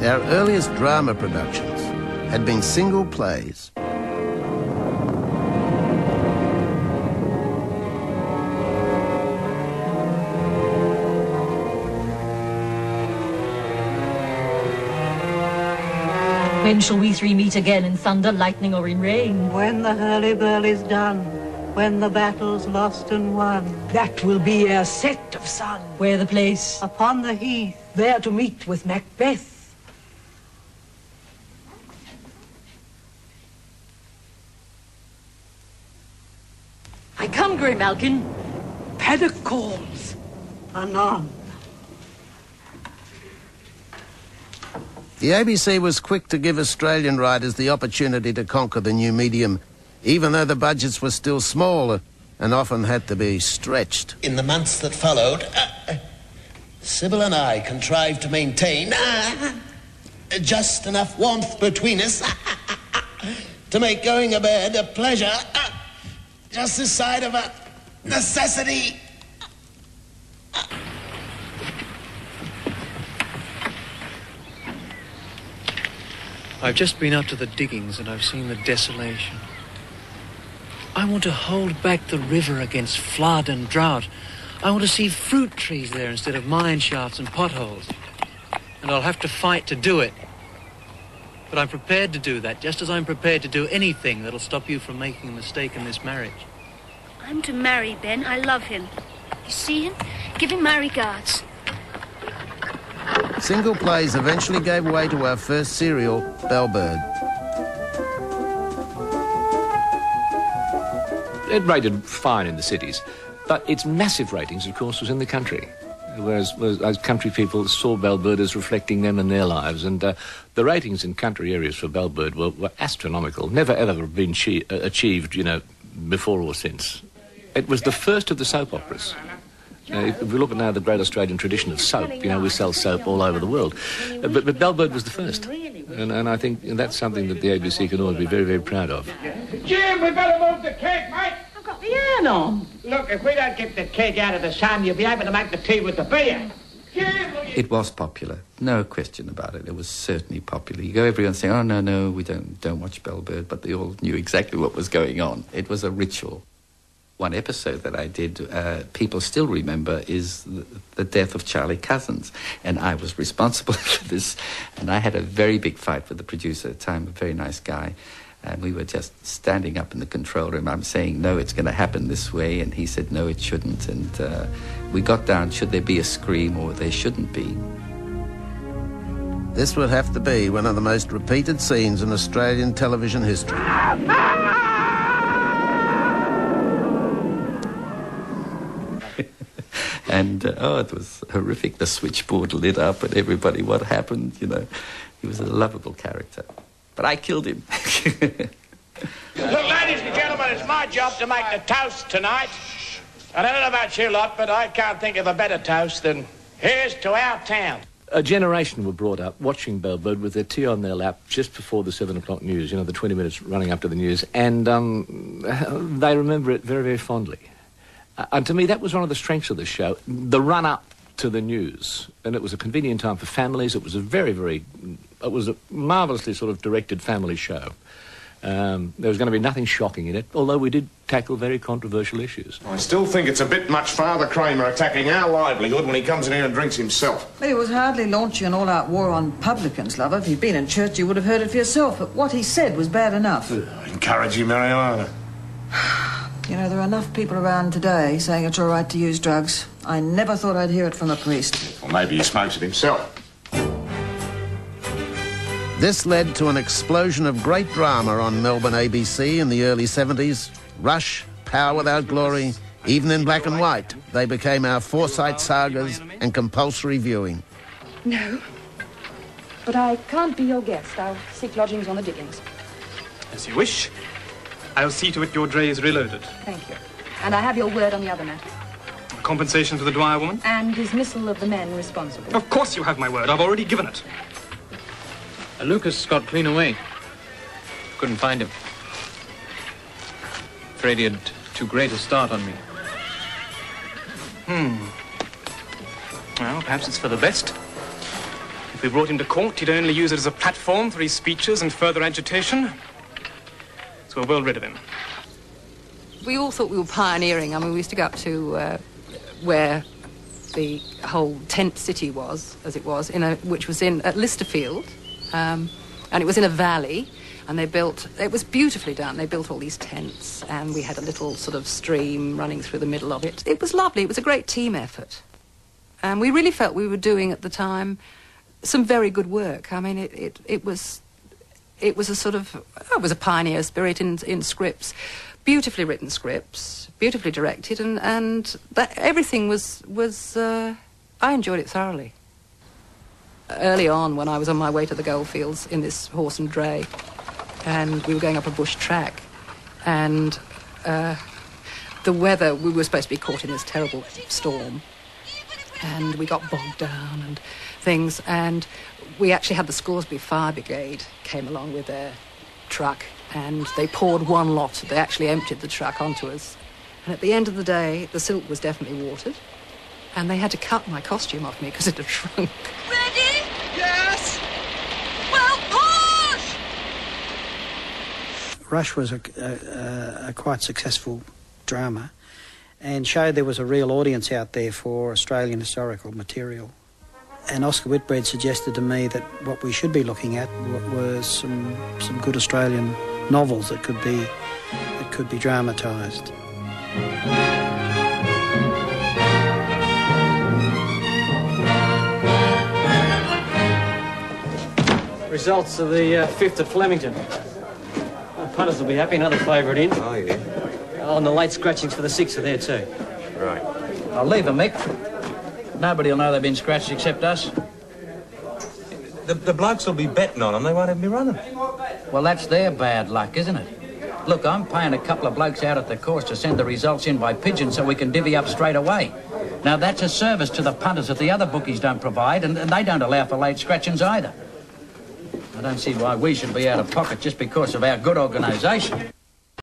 Our earliest drama productions had been single plays. When shall we three meet again in thunder, lightning, or in rain? When the hurly-burly's done, when the battle's lost and won. That will be our set of sun. Where the place? Upon the heath. There to meet with Macbeth. I come, Grey Malkin. Paddock calls. Anon. The ABC was quick to give Australian writers the opportunity to conquer the new medium, even though the budgets were still small and often had to be stretched. In the months that followed, Sybil and I contrived to maintain just enough warmth between us to make going to bed a pleasure, just this side of a necessity. I've just been up to the diggings and I've seen the desolation. I want to hold back the river against flood and drought. I want to see fruit trees there instead of mine shafts and potholes. And I'll have to fight to do it. But I'm prepared to do that, just as I'm prepared to do anything that'll stop you from making a mistake in this marriage. I'm to marry Ben. I love him. You see him? Give him my regards. Single plays eventually gave way to our first serial, Bellbird. It rated fine in the cities, but its massive ratings, of course, was in the country. Whereas country people saw Bellbird as reflecting them and their lives, and the ratings in country areas for Bellbird were astronomical. Never ever been achieved, before or since. It was the first of the soap operas. If we look at now the great Australian tradition of soap, we sell soap all over the world. But Bellbird was the first. And I think that's something that the ABC can always be very, very proud of. Jim, we better move the cake, mate. I've got the iron on. Look, if we don't get the cake out of the sun, you'll be able to make the tea with the beer. It was popular, no question about it. It was certainly popular. You go everyone saying, oh, no, we don't watch Bellbird, but they all knew exactly what was going on. It was a ritual. One episode that I did, people still remember, is the death of Charlie Cousins. And I was responsible for this. And I had a very big fight with the producer at the time, a very nice guy. And we were just standing up in the control room. I'm saying, no, it's going to happen this way. And he said, no, it shouldn't. And we got down, should there be a scream or there shouldn't be? This would have to be one of the most repeated scenes in Australian television history. And, it was horrific. The switchboard lit up and everybody, what happened, He was a lovable character. But I killed him. Look, ladies and gentlemen, it's my job to make the toast tonight. I don't know about you lot, but I can't think of a better toast than here's to our town. A generation were brought up watching Bellbird with their tea on their lap just before the 7 o'clock news, the 20 minutes running up to the news, and they remember it very, very fondly. And to me, that was one of the strengths of the show, the run-up to the news. And it was a convenient time for families. It was it was a marvellously sort of directed family show. There was going to be nothing shocking in it, although we did tackle very controversial issues. I still think it's a bit much Father Kramer attacking our livelihood when he comes in here and drinks himself. Well, he was hardly launching an all-out war on publicans, lover. If he'd been in church, you would have heard it for yourself. But what he said was bad enough. I encourage you, Mariana. There are enough people around today saying it's all right to use drugs. I never thought I'd hear it from a priest. Well, maybe he smokes it himself. This led to an explosion of great drama on Melbourne ABC in the early 70s. Rush, Power Without Glory, even in black and white, they became our Forsyte sagas and compulsory viewing. No, but I can't be your guest. I'll seek lodgings on the diggings. As you wish. I'll see to it your dray is reloaded. Thank you. And I have your word on the other matter. Compensation for the Dwyer woman? And dismissal of the men responsible. Of course you have my word. I've already given it. Lucas got clean away. Couldn't find him. Afraid he had too great a start on me. Well, perhaps it's for the best. If we brought him to court, he'd only use it as a platform for his speeches and further agitation. So we're well rid of him. We all thought we were pioneering. I mean, we used to go up to where the whole tent city was, as it was, which was at Listerfield, and it was in a valley, and it was beautifully done. They built all these tents, and we had a little sort of stream running through the middle of it. It was lovely. It was a great team effort. And we really felt we were doing, at the time, some very good work. I mean, it was a sort of, it was a pioneer spirit in scripts. Beautifully written scripts, beautifully directed, and that everything was I enjoyed it thoroughly. Early on, when I was on my way to the goldfields in this horse and dray, and we were going up a bush track, and the weather, we were supposed to be caught in this terrible storm, and we got bogged down and things, and we actually had the Scoresby Fire Brigade came along with their truck, and they poured one lot. They actually emptied the truck onto us. And at the end of the day, the silk was definitely watered, and they had to cut my costume off me because it had shrunk. Ready? Yes! Well, push! Rush was a quite successful drama and showed there was a real audience out there for Australian historical material. And Oscar Whitbread suggested to me that what we should be looking at was some good Australian novels that could be dramatised. Results of the 5th at Flemington. The punters will be happy, another favourite in. Oh, yeah. Oh, and the late scratchings for the 6th are there too. Right. I'll leave them, Mick. Nobody will know they've been scratched except us. The blokes will be betting on them. They won't even be running. Well, that's their bad luck, isn't it? Look, I'm paying a couple of blokes out at the course to send the results in by pigeon so we can divvy up straight away. Now, that's a service to the punters that the other bookies don't provide, and they don't allow for late scratchings either. I don't see why we should be out of pocket just because of our good organisation.